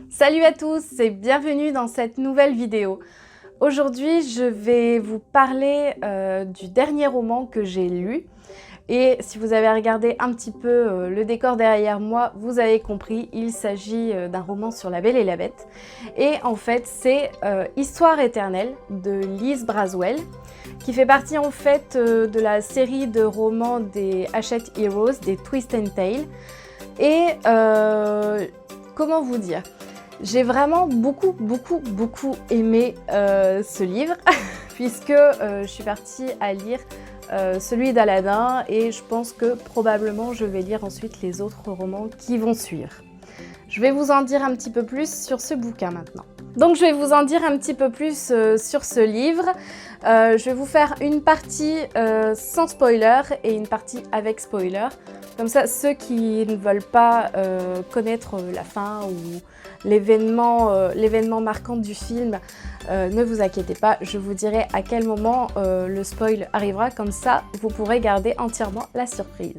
Salut à tous et bienvenue dans cette nouvelle vidéo. Aujourd'hui, je vais vous parler du dernier roman que j'ai lu. Et si vous avez regardé un petit peu le décor derrière moi, vous avez compris, il s'agit d'un roman sur La Belle et la Bête. Et en fait, c'est Histoire éternelle de Lise Braswell, qui fait partie en fait de la série de romans des Hachette Heroes, des Twist and Tale. Et comment vous dire, j'ai vraiment beaucoup aimé ce livre puisque je suis partie à lire celui d'Aladin et je pense que probablement je vais lire ensuite les autres romans qui vont suivre. Je vais vous en dire un petit peu plus sur ce bouquin maintenant. Donc je vais vous en dire un petit peu plus sur ce livre. Je vais vous faire une partie sans spoiler et une partie avec spoiler. Comme ça, ceux qui ne veulent pas connaître la fin ou l'événement marquant du film, ne vous inquiétez pas, je vous dirai à quel moment le spoil arrivera. Comme ça, vous pourrez garder entièrement la surprise.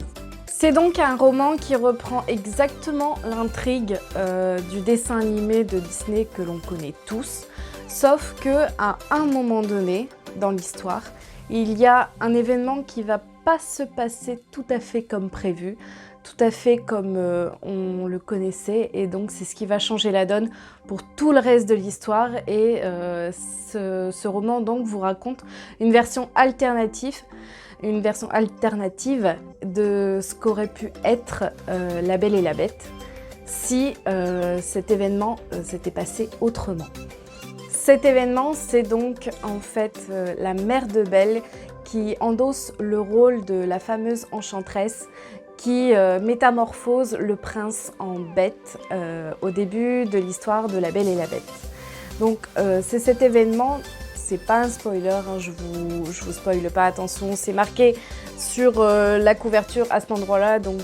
C'est donc un roman qui reprend exactement l'intrigue du dessin animé de Disney que l'on connaît tous, sauf que à un moment donné dans l'histoire, il y a un événement qui va pas se passer tout à fait comme prévu, tout à fait comme on le connaissait, et donc c'est ce qui va changer la donne pour tout le reste de l'histoire. Et ce roman donc vous raconte une version alternative de ce qu'aurait pu être La Belle et la Bête si cet événement s'était passé autrement. Cet événement, c'est donc en fait la mère de Belle qui endosse le rôle de la fameuse enchanteresse qui métamorphose le prince en bête au début de l'histoire de La Belle et la Bête. Donc c'est cet événement, c'est pas un spoiler, hein, je vous spoile pas, attention, c'est marqué sur la couverture à cet endroit-là, donc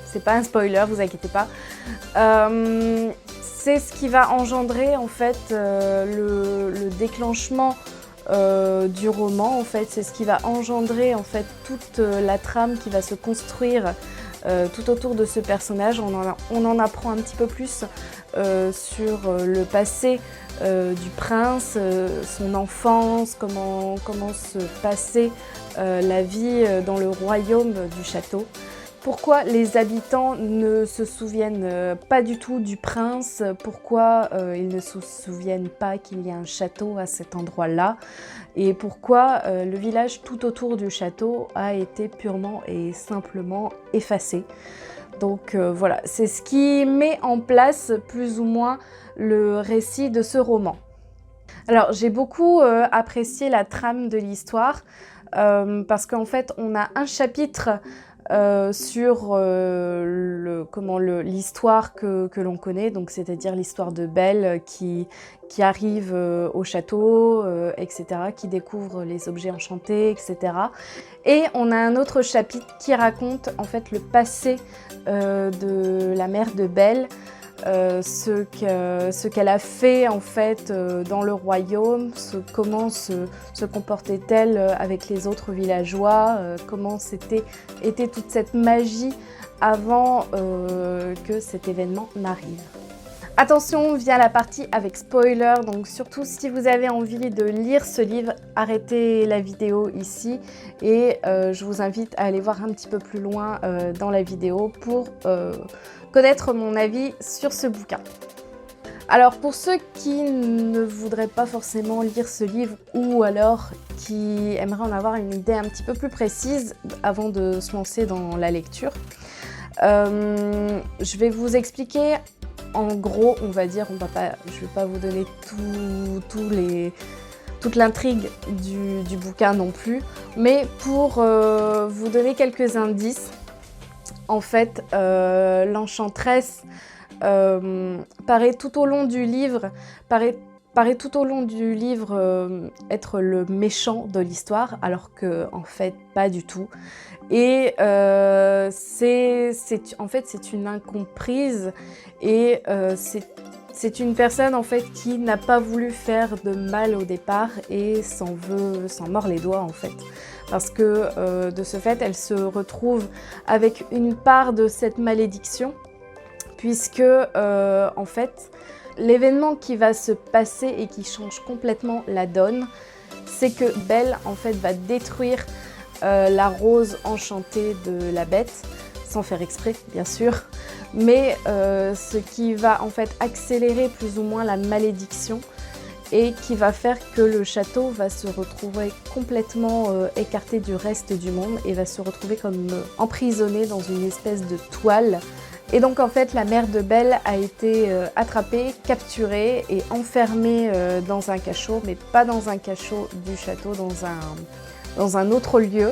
c'est pas un spoiler, vous inquiétez pas. C'est ce qui va engendrer en fait le déclenchement du roman. En fait, c'est ce qui va engendrer en fait toute la trame qui va se construire tout autour de ce personnage. On en apprend un petit peu plus sur le passé du prince, son enfance, comment se passait la vie dans le royaume du château. Pourquoi les habitants ne se souviennent pas du tout du prince, pourquoi ils ne se souviennent pas qu'il y a un château à cet endroit-là, et pourquoi le village tout autour du château a été purement et simplement effacé. Donc voilà, c'est ce qui met en place plus ou moins le récit de ce roman. Alors j'ai beaucoup apprécié la trame de l'histoire parce qu'en fait on a un chapitre sur l'histoire que l'on connaît, donc c'est-à-dire l'histoire de Belle qui arrive au château, etc., qui découvre les objets enchantés, etc. Et on a un autre chapitre qui raconte en fait le passé de la mère de Belle, ce qu'elle a fait en fait dans le royaume, comment se comportait-elle avec les autres villageois, comment était toute cette magie avant que cet événement n'arrive. Attention, vient la partie avec spoiler, donc surtout si vous avez envie de lire ce livre, arrêtez la vidéo ici et je vous invite à aller voir un petit peu plus loin dans la vidéo pour connaître mon avis sur ce bouquin. Alors pour ceux qui ne voudraient pas forcément lire ce livre ou alors qui aimeraient en avoir une idée un petit peu plus précise avant de se lancer dans la lecture, je vais vous expliquer en gros, on va dire, je ne vais pas vous donner toute l'intrigue du bouquin non plus, mais pour vous donner quelques indices, en fait, l'enchanteresse paraît tout au long du livre être le méchant de l'histoire, alors que en fait pas du tout. Et en fait c'est une incomprise et c'est une personne en fait qui n'a pas voulu faire de mal au départ et s'en mord les doigts en fait. Parce que de ce fait elle se retrouve avec une part de cette malédiction puisque en fait, l'événement qui va se passer et qui change complètement la donne, c'est que Belle en fait va détruire la rose enchantée de la bête, sans faire exprès bien sûr, mais ce qui va en fait accélérer plus ou moins la malédiction et qui va faire que le château va se retrouver complètement écarté du reste du monde et va se retrouver comme emprisonné dans une espèce de toile. Et donc en fait la mère de Belle a été attrapée, capturée et enfermée dans un cachot, mais pas dans un cachot du château, dans un autre lieu,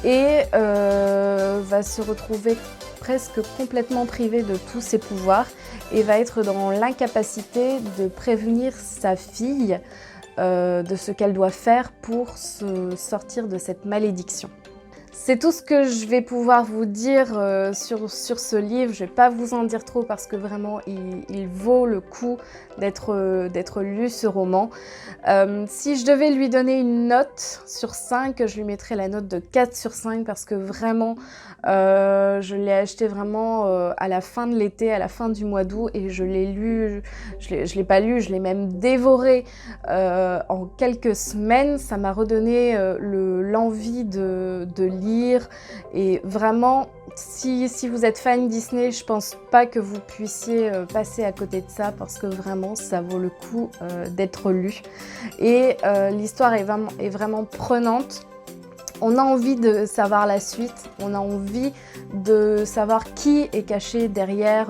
et va se retrouver presque complètement privée de tous ses pouvoirs et va être dans l'incapacité de prévenir sa fille de ce qu'elle doit faire pour se sortir de cette malédiction. C'est tout ce que je vais pouvoir vous dire sur ce livre. Je ne vais pas vous en dire trop parce que vraiment il vaut le coup d'être lu, ce roman. Si je devais lui donner une note sur 5, je lui mettrais la note de 4 sur 5 parce que vraiment je l'ai acheté vraiment à la fin de l'été, à la fin du mois d'août, et je l'ai lu, je l'ai pas lu, je l'ai même dévoré en quelques semaines. Ça m'a redonné l'envie de lire, et vraiment si vous êtes fan Disney, je pense pas que vous puissiez passer à côté de ça parce que vraiment ça vaut le coup d'être lu, et l'histoire est vraiment prenante. On a envie de savoir la suite, on a envie de savoir qui est caché derrière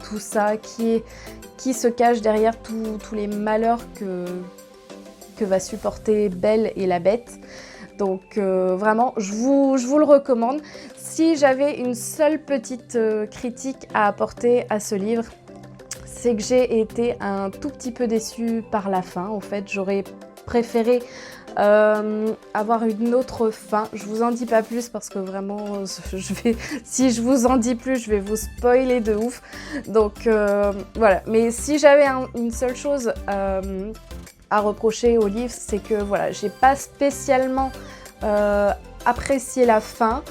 tout ça, qui se cache derrière tous les malheurs que va supporter Belle et la Bête. Donc vraiment, je vous le recommande. Si j'avais une seule petite critique à apporter à ce livre, c'est que j'ai été un tout petit peu déçue par la fin. En fait, j'aurais préféré avoir une autre fin. Je vous en dis pas plus parce que vraiment, si je vous en dis plus, je vais vous spoiler de ouf. Donc voilà. Mais si j'avais une seule chose à reprocher au livre, c'est que voilà, j'ai pas spécialement apprécié la fin,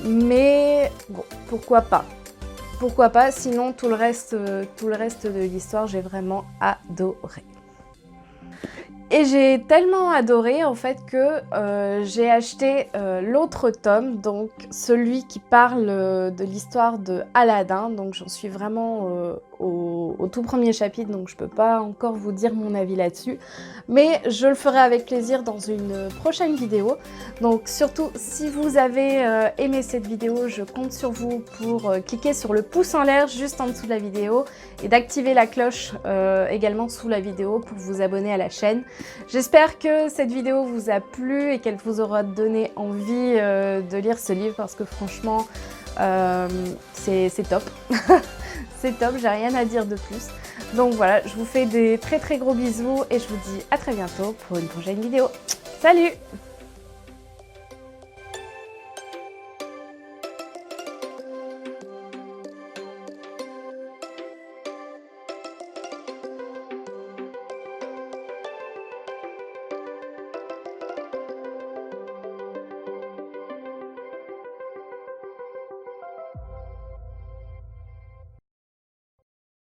mais bon, pourquoi pas. Pourquoi pas, sinon tout le reste de l'histoire, j'ai vraiment adoré. Et j'ai tellement adoré en fait que j'ai acheté l'autre tome, donc celui qui parle de l'histoire de Aladdin. Donc j'en suis vraiment au tout premier chapitre, donc je peux pas encore vous dire mon avis là-dessus. Mais je le ferai avec plaisir dans une prochaine vidéo. Donc surtout, si vous avez aimé cette vidéo, je compte sur vous pour cliquer sur le pouce en l'air juste en dessous de la vidéo et d'activer la cloche également sous la vidéo pour vous abonner à la chaîne. J'espère que cette vidéo vous a plu et qu'elle vous aura donné envie de lire ce livre parce que franchement, c'est top. C'est top, j'ai rien à dire de plus. Donc voilà, je vous fais des très gros bisous et je vous dis à très bientôt pour une prochaine vidéo. Salut!